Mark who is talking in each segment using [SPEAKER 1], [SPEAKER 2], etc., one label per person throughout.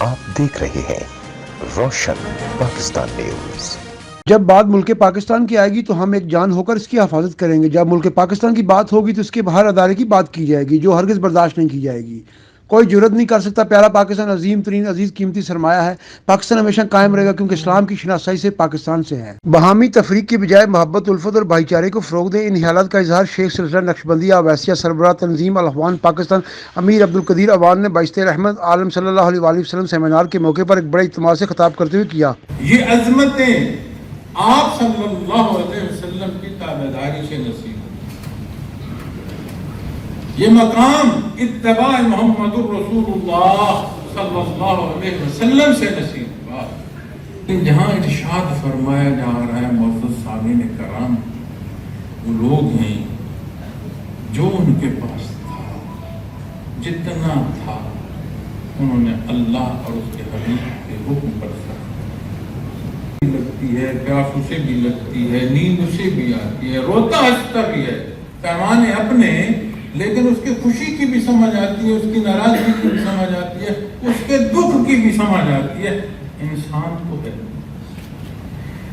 [SPEAKER 1] آپ دیکھ رہے ہیں روشن پاکستان نیوز۔
[SPEAKER 2] جب بات ملک پاکستان کی آئے گی تو ہم ایک جان ہو کر اس کی حفاظت کریں گے۔ جب ملک پاکستان کی بات ہوگی تو اس کے ہر ادارے کی بات کی جائے گی، جو ہرگز برداشت نہیں کی جائے گی۔ کوئی جرت نہیں کر سکتا۔ پیارا پاکستان عظیم ترین عزیز قیمتی سرمایہ ہے۔ پاکستان ہمیشہ قائم رہے گا کیونکہ اسلام کی شناسائی سے پاکستان سے ہے۔ باہمی تفریق کی بجائے محبت، الفت اور بھائی چارے کو فروغ دیں۔ ان خیالات کا اظہار شیخ سلسلہ نقشبندیہ اویسیہ سربراہ تنظیم الاخوان پاکستان امیر عبدالقدیر اوان نے بعثت رحمت عالم صلی اللہ علیہ وآلہ وسلم سیمینار کے موقع پر ایک بڑے اجتماع سے خطاب کرتے ہوئے کیا۔
[SPEAKER 3] یہ عظمتیں آپ صلی اللہ علیہ وسلم کی تابعداری سے نصیب ہوئی، یہ مقام اتباع محمد الرسول اللہ صلی اللہ علیہ وسلم سے نصیب ہوا۔ جہاں ارشاد فرمایا جا رہا ہے معزز سامعین کرام، وہ لوگ ہیں جو ان کے پاس تھا، جتنا تھا انہوں نے اللہ اور اس کے حبیب کے حکم پر لگتی ہے، پیاس اسے بھی لگتی ہے، نیند اسے بھی آتی ہے، روتا ہنستا بھی ہے، پیمانے اپنے، لیکن اس کی خوشی کی بھی سمجھ آتی ہے، اس کی ناراضگی کی بھی سمجھ آتی ہے، اس کے دکھ کی بھی سمجھ آتی ہے۔ انسان کو ہے،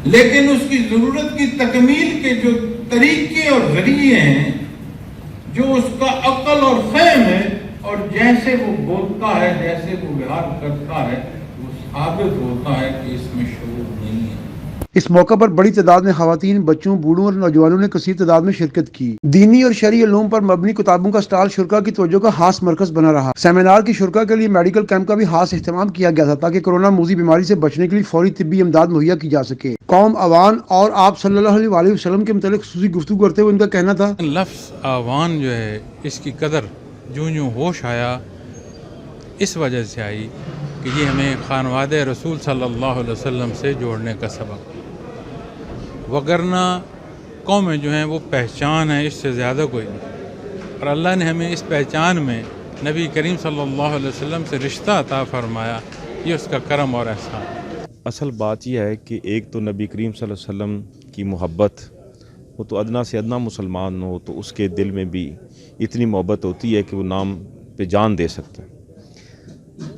[SPEAKER 3] لیکن اس کی ضرورت کی تکمیل کے جو طریقے اور ذریعے ہیں، جو اس کا عقل اور فہم ہے، اور جیسے وہ بولتا ہے، جیسے وہ ویہار کرتا ہے، وہ ثابت ہوتا ہے کہ اس میں شعور نہیں ہے۔
[SPEAKER 2] اس موقع پر بڑی تعداد میں خواتین، بچوں، بوڑھوں اور نوجوانوں نے کثیر تعداد میں شرکت کی۔ دینی اور شرعی علوم پر مبنی کتابوں کا سٹال شرکاء کی توجہ کا خاص مرکز بنا رہا۔ سیمینار کی شرکاء کے لیے میڈیکل کیمپ کا بھی خاص اہتمام کیا گیا تھا تاکہ کورونا موذی بیماری سے بچنے کے لیے فوری طبی امداد مہیا کی جا سکے۔ قوم عوان اور آپ صلی اللہ علیہ وآلہ وسلم کے متعلق خصوصی گفتگو کرتے ہوئے ان کا کہنا تھا،
[SPEAKER 4] لفظ آوان جو ہے اس کی قدر جو ہوش آیا اس وجہ سے آئی کہ یہ ہمیں خانواد رسول صلی اللہ علیہ وسلم سے جوڑنے کا سبب، وگرنہ قومیں جو ہیں وہ پہچان ہے، اس سے زیادہ کوئی نہیں، اور اللہ نے ہمیں اس پہچان میں نبی کریم صلی اللہ علیہ وسلم سے رشتہ عطا فرمایا، یہ اس کا کرم اور احسان ہے۔
[SPEAKER 5] اصل بات یہ ہے کہ ایک تو نبی کریم صلی اللہ علیہ وسلم کی محبت، وہ تو ادنا سے ادنا مسلمان ہو تو اس کے دل میں بھی اتنی محبت ہوتی ہے کہ وہ نام پہ جان دے سکتا ہے۔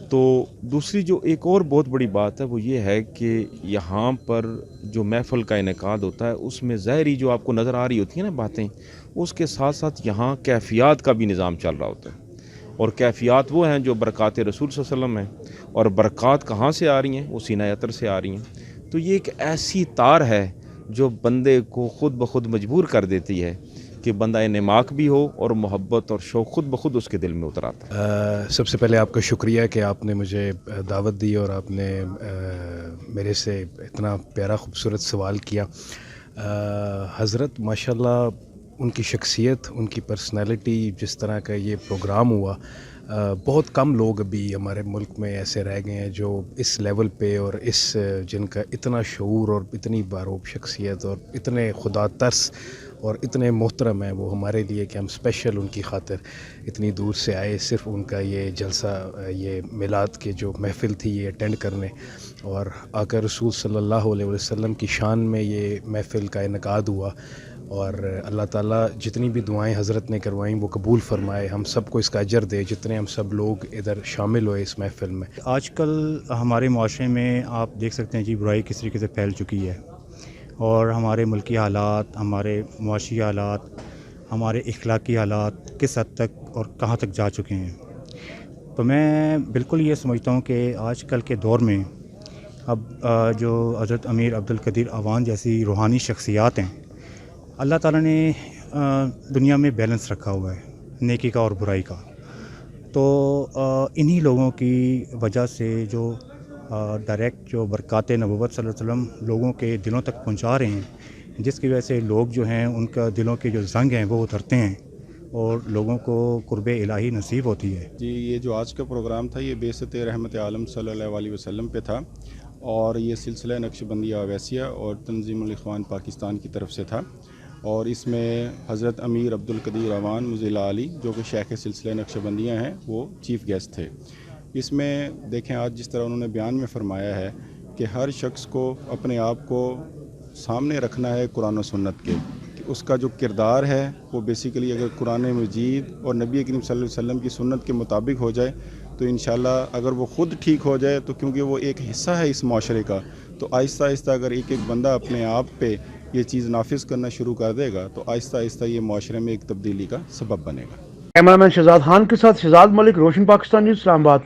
[SPEAKER 5] تو دوسری جو ایک اور بہت بڑی بات ہے وہ یہ ہے کہ یہاں پر جو محفل کا انعقاد ہوتا ہے اس میں ظاہری جو آپ کو نظر آ رہی ہوتی ہیں نا باتیں، اس کے ساتھ ساتھ یہاں کیفیات کا بھی نظام چل رہا ہوتا ہے، اور کیفیات وہ ہیں جو برکات رسول صلی اللہ علیہ وسلم ہیں، اور برکات کہاں سے آ رہی ہیں؟ وہ سینہ عطر سے آ رہی ہیں۔ تو یہ ایک ایسی تار ہے جو بندے کو خود بخود مجبور کر دیتی ہے کہ بندہ نماک بھی ہو اور محبت اور شوق خود بخود اس کے دل میں اتر آتا ہے۔
[SPEAKER 6] سب سے پہلے آپ کا شکریہ کہ آپ نے مجھے دعوت دی اور آپ نے میرے سے اتنا پیارا خوبصورت سوال کیا۔ حضرت ماشاءاللہ ان کی شخصیت، ان کی پرسنالٹی، جس طرح کا یہ پروگرام ہوا، بہت کم لوگ ابھی ہمارے ملک میں ایسے رہ گئے ہیں جو اس لیول پہ اور جن کا اتنا شعور اور اتنی باروب شخصیت اور اتنے خدا ترس اور اتنے محترم ہیں وہ ہمارے لیے کہ ہم اسپیشل ان کی خاطر اتنی دور سے آئے صرف ان کا یہ جلسہ، یہ میلاد کے جو محفل تھی یہ اٹینڈ کرنے، اور آقا رسول صلی اللہ علیہ وسلم کی شان میں یہ محفل کا انعقاد ہوا، اور اللہ تعالیٰ جتنی بھی دعائیں حضرت نے کروائیں وہ قبول فرمائے، ہم سب کو اس کا اجر دے جتنے ہم سب لوگ ادھر شامل ہوئے اس محفل میں۔
[SPEAKER 7] آج کل ہمارے معاشرے میں آپ دیکھ سکتے ہیں جی برائی کس طریقے سے پھیل چکی ہے، اور ہمارے ملکی حالات، ہمارے معاشی حالات، ہمارے اخلاقی حالات کس حد تک اور کہاں تک جا چکے ہیں۔ تو میں بالکل یہ سمجھتا ہوں کہ آج کل کے دور میں اب جو حضرت امیر عبدالقدیر اوان جیسی روحانی شخصیات ہیں، اللہ تعالیٰ نے دنیا میں بیلنس رکھا ہوا ہے نیکی کا اور برائی کا، تو انہی لوگوں کی وجہ سے جو ڈائریکٹ جو برکات نبوت صلی اللہ علیہ وسلم لوگوں کے دلوں تک پہنچا رہے ہیں، جس کی وجہ سے لوگ جو ہیں ان کا دلوں کے جو زنگ ہیں وہ اترتے ہیں اور لوگوں کو قرب الہی نصیب ہوتی ہے۔
[SPEAKER 8] جی، یہ جو آج کا پروگرام تھا یہ بعثت رحمت عالم صلی اللہ علیہ وسلم پہ تھا، اور یہ سلسلہ نقشبندیہ اویسیہ اور تنظیم الاخوان پاکستان کی طرف سے تھا، اور اس میں حضرت امیر عبدالقدیر اوان مزل علی جو کہ شیخ سلسلہ نقشبندیہ ہیں وہ چیف گیسٹ تھے۔ اس میں دیکھیں آج جس طرح انہوں نے بیان میں فرمایا ہے کہ ہر شخص کو اپنے آپ کو سامنے رکھنا ہے قرآن و سنت کے، کہ اس کا جو کردار ہے وہ بیسیکلی اگر قرآن مجید اور نبی کریم صلی اللہ علیہ وسلم کی سنت کے مطابق ہو جائے تو انشاءاللہ اگر وہ خود ٹھیک ہو جائے تو کیونکہ وہ ایک حصہ ہے اس معاشرے کا، تو آہستہ آہستہ اگر ایک ایک بندہ اپنے آپ پہ یہ چیز نافذ کرنا شروع کر دے گا تو آہستہ آہستہ یہ معاشرے میں ایک تبدیلی کا سبب بنے گا۔
[SPEAKER 2] کیمرہ مین شہزاد خان کے ساتھ شہزاد ملک، روشن پاکستان نیوز، اسلام آباد۔